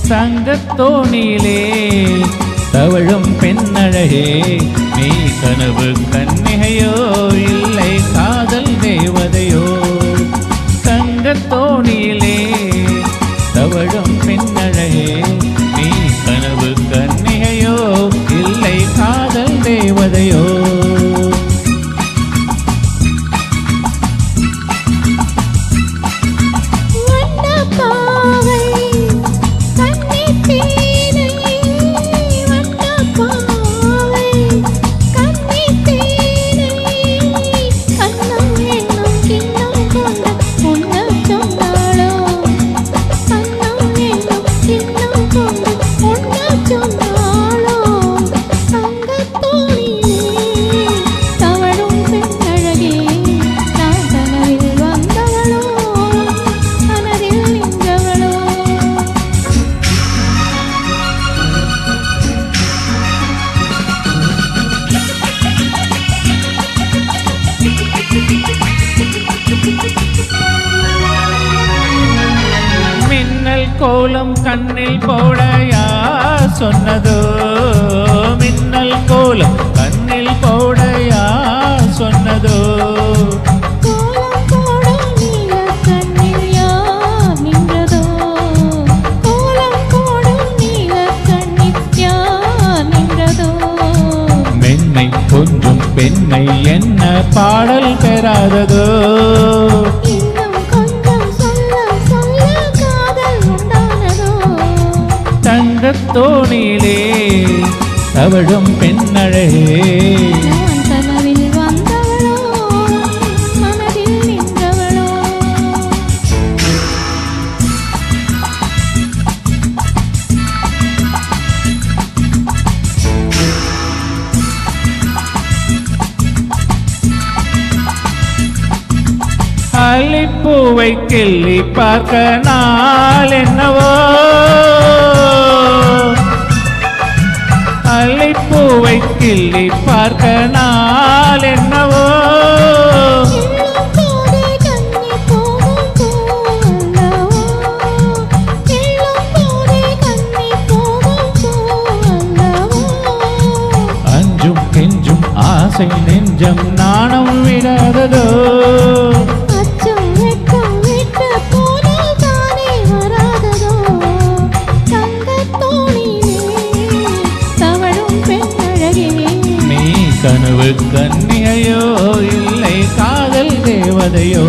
தங்கத்தோணியிலே தவழும் பெண்ணழகே நீ கனவு கன்னிகையோ இல்லை காதல் தேவதையோ தங்கத்தோணியிலே தவழும் பெண்ணழகே நீ கனவு கன்னிகையோ இல்லை காதல் தேவதையோ மின்னல் கோலம் கண்ணில் போட யார் சொன்னதோ மின்னல் கோலம் கண்ணில் போட யார் சொன்னதோ மென்மை கொஞ்சம் பெண்மை என்ன பாடல் பெறாததோ தங்கத்தோணியிலே தவழும் பெண்ணழகே கனவில் வந்தவளோ மனதில் நின்றவளோ அல்லிப்பூவை கிள்ளி பார்க்க நாள் என்னவோ அல்லிப்பூவை கிள்ளி பார்க்க நாள் என்னவோ அஞ்சும் கெஞ்சும் ஆசை நெஞ்சம் நாணம் விடாததோ கனவு கன்னிகையோ இல்லை காதல் தேவதையோ